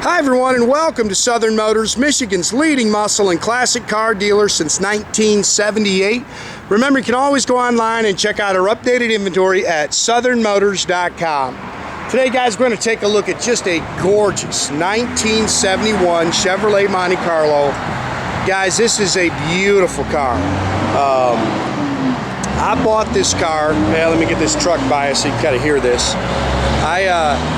Hi everyone, and welcome to Southern Motors, Michigan's leading muscle and classic car dealer since 1978. Remember, you can always go online and check out our updated inventory at southernmotors.com. Today, guys, we're going to take a look at just a gorgeous 1971 Chevrolet Monte Carlo. Guys, this is a beautiful car. I bought this car. Let me get this truck by so you can kind of hear this. I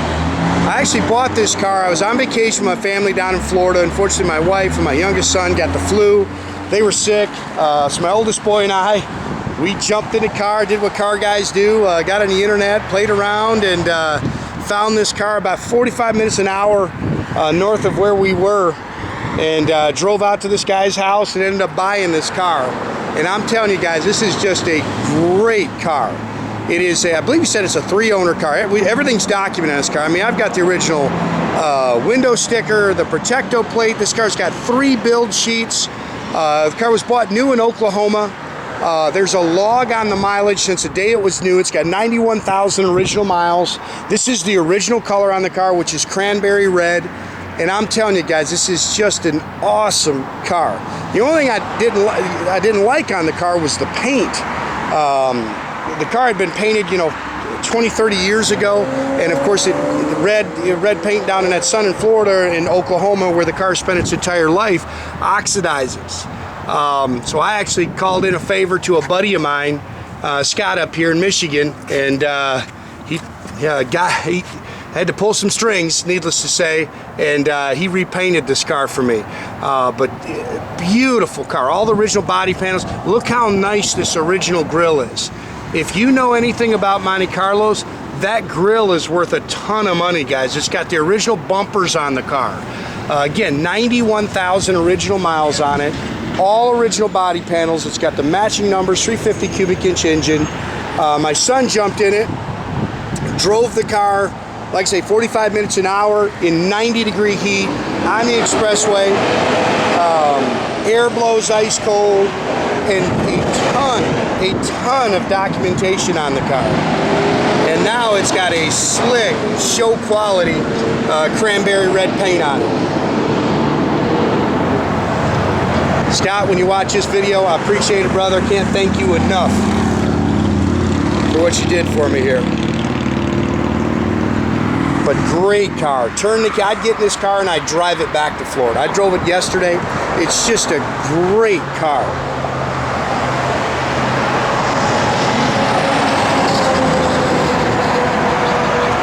actually bought this car. I was on vacation with my family down in Florida. Unfortunately, my wife and my youngest son got the flu. They were sick. So my oldest boy and I, we jumped in the car, did what car guys do, got on the internet, played around, and found this car about 45 minutes an hour north of where we were, and drove out to this guy's house and ended up buying this car. And I'm telling you guys, this is just a great car. It is, I believe you said it's a 3-owner car. Everything's documented on this car. I mean, I've got the original window sticker, the Protecto plate. This car's got 3 build sheets. The car was bought new in Oklahoma. There's a log on the mileage since the day it was new. It's got 91,000 original miles. This is the original color on the car, which is cranberry red. And I'm telling you guys, this is just an awesome car. The only thing I didn't like on the car was the paint. The car had been painted, 20, 30 years ago, and of course red paint down in that sun in Florida and Oklahoma, where the car spent its entire life, oxidizes. So I actually called in a favor to a buddy of mine, Scott, up here in Michigan, and he had to pull some strings, needless to say, and he repainted this car for me. But beautiful car, all the original body panels. Look how nice this original grille is. If you know anything about Monte Carlos, that grille is worth a ton of money, guys. It's got the original bumpers on the car. Again, 91,000 original miles on it. All original body panels. It's got the matching numbers, 350 cubic inch engine. My son jumped in it, drove the car, like I say, 45 minutes an hour in 90-degree heat on the expressway. Air blows ice cold, and a ton of documentation on the car. And now it's got a slick, show quality cranberry red paint on it. Scott, when you watch this video, I appreciate it, brother. Can't thank you enough for what you did for me here. But great car. I'd get in this car and I'd drive it back to Florida. I drove it yesterday. It's just a great car.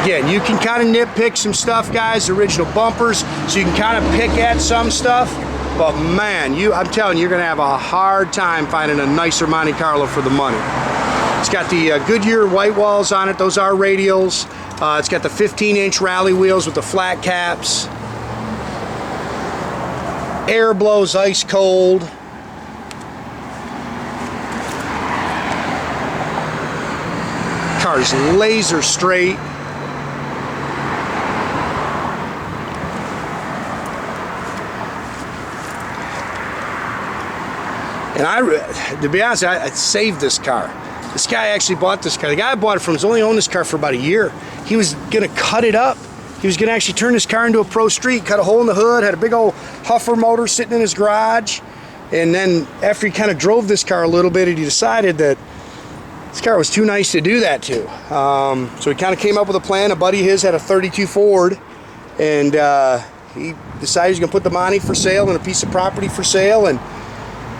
Again, you can kind of nitpick some stuff, guys, original bumpers, so you can kind of pick at some stuff. But man, I'm telling you, you're going to have a hard time finding a nicer Monte Carlo for the money. It's got the Goodyear white walls on it. Those are radials. It's got the 15-inch rally wheels with the flat caps. Air blows ice cold. Car's laser straight. And to be honest, I saved this car. This guy actually bought this car. The guy I bought it from has only owned this car for about a year. He was going to cut it up. He was going to actually turn this car into a pro street, cut a hole in the hood, had a big old huffer motor sitting in his garage. And then after he kind of drove this car a little bit, he decided that this car was too nice to do that to. So he kind of came up with a plan. A buddy of his had a 32 Ford, and he decided he was going to put the Monte for sale and a piece of property for sale and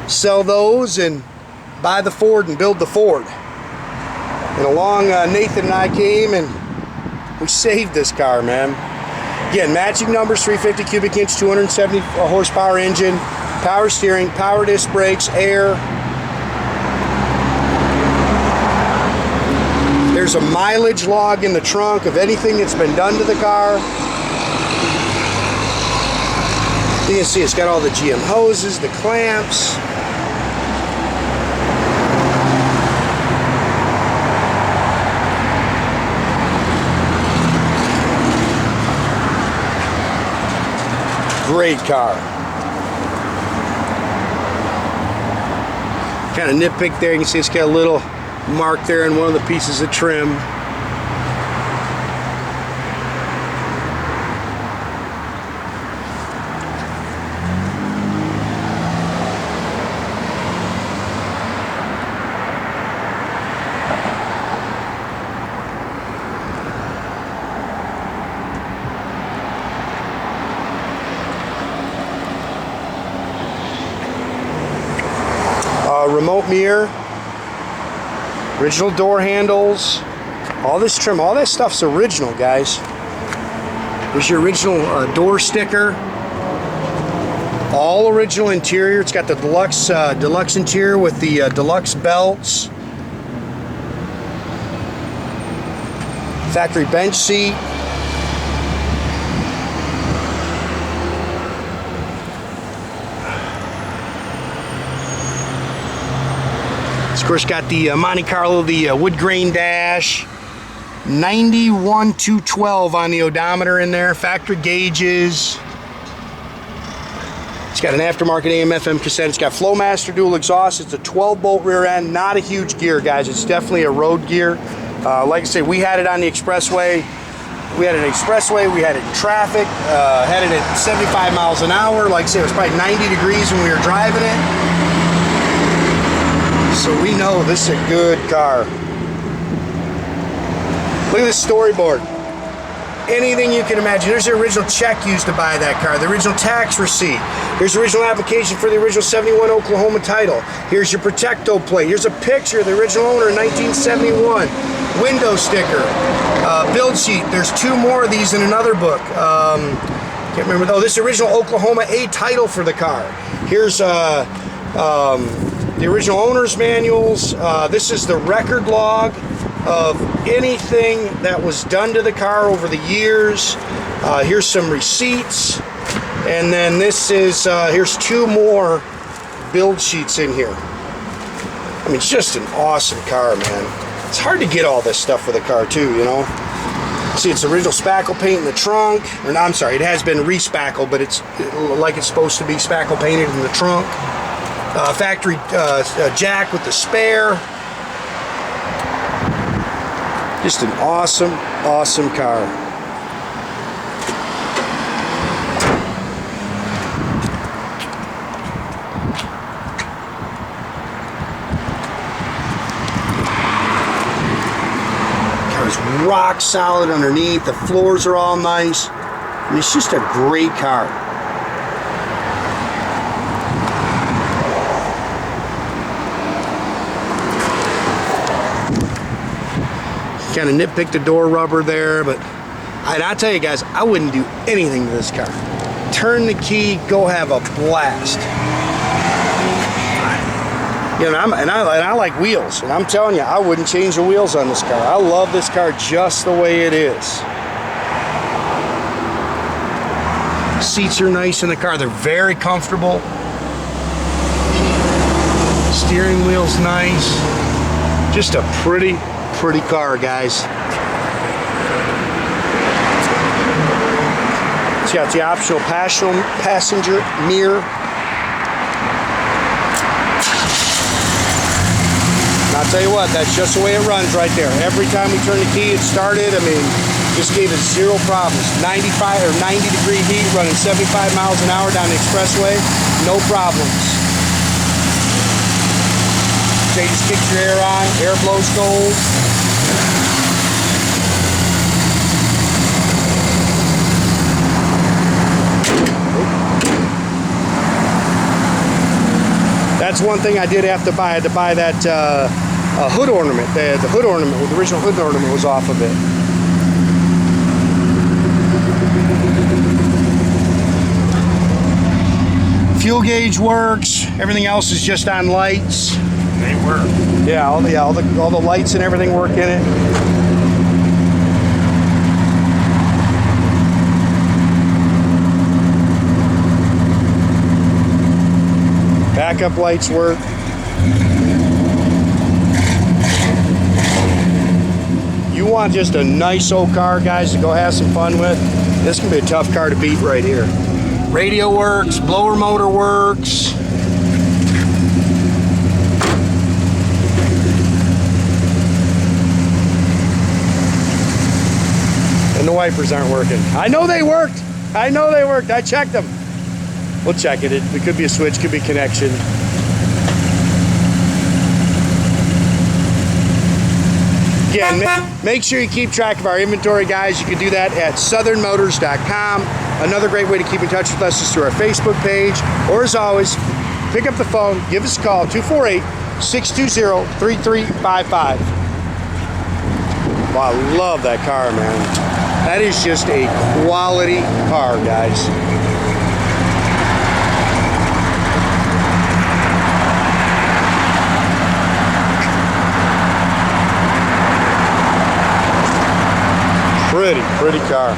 sell those and buy the Ford and build the Ford. And along Nathan and I came and we saved this car, man. Again, matching numbers, 350 cubic inch, 270 horsepower engine, power steering, power disc brakes, air. There's a mileage log in the trunk of anything that's been done to the car. You can see it's got all the GM hoses, the clamps. Great car. Kind of nitpick there. You can see it's got a little mark there in one of the pieces of trim. remote mirror, original door handles, all this trim, all that stuff's original, guys. Here's your original door sticker. All original interior. It's got the deluxe interior with the deluxe belts. Factory bench seat. Of course, got the Monte Carlo, the wood grain dash. 91,212 on the odometer in there. Factory gauges. It's got an aftermarket AM/FM cassette. It's got Flowmaster dual exhaust. It's a 12-bolt rear end. Not a huge gear, guys. It's definitely a road gear. Like I say, we had it on the expressway. We had it in expressway. We had it in traffic. Had it at 75 miles an hour. Like I say, it was probably 90 degrees when we were driving it. So we know this is a good car. Look at this storyboard. Anything you can imagine. There's the original check used to buy that car. The original tax receipt. Here's the original application for the original 71 Oklahoma title. Here's your Protecto plate. Here's a picture of the original owner in 1971. Window sticker. Build sheet. There's two more of these in another book. Can't remember though. This original Oklahoma A title for the car. Here's the original owner's manuals. This is the record log of anything that was done to the car over the years. Here's some receipts, and then this is here's two more build sheets in here. I mean, it's just an awesome car, man. It's hard to get all this stuff for the car too, you know. See, it's original spackle paint in the trunk, or no, I'm sorry, it has been re-spackled, but it's like it's supposed to be spackle painted in the trunk. Factory jack with the spare. Just an awesome, awesome car. Car's rock solid underneath. The floors are all nice. And it's just a great car. Kind of nitpicked the door rubber there, but I'll tell you guys, I wouldn't do anything to this car. Turn the key, go have a blast. You know, and I like wheels, and I'm telling you, I wouldn't change the wheels on this car. I love this car just the way it is. Seats are nice in the car. They're very comfortable. Steering wheel's nice. Just a pretty car, guys. It's got the optional passenger mirror. And I'll tell you what, that's just the way it runs right there. Every time we turn the key, it started. I mean, just gave us zero problems. 95 or 90 degree heat, running 75 miles an hour down the expressway, no problems. So you just kick your air on, air blows cold. That's one thing I did have to buy. I had to buy that hood ornament. The hood ornament, the original hood ornament was off of it. Fuel gauge works. Everything else is just on lights. They work. Yeah, all the lights and everything work in it. Backup lights work. You want just a nice old car, guys, to go have some fun with? This can be a tough car to beat right here. Radio works, blower motor works. And the wipers aren't working. I know they worked. I know they worked. I checked them. We'll check it. It could be a switch, could be a connection. Again, make sure you keep track of our inventory, guys. You can do that at southernmotors.com. Another great way to keep in touch with us is through our Facebook page. Or as always, pick up the phone, give us a call, 620-3355. Wow, I love that car, man. That is just a quality car, guys. Pretty car.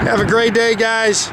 Have a great day, guys.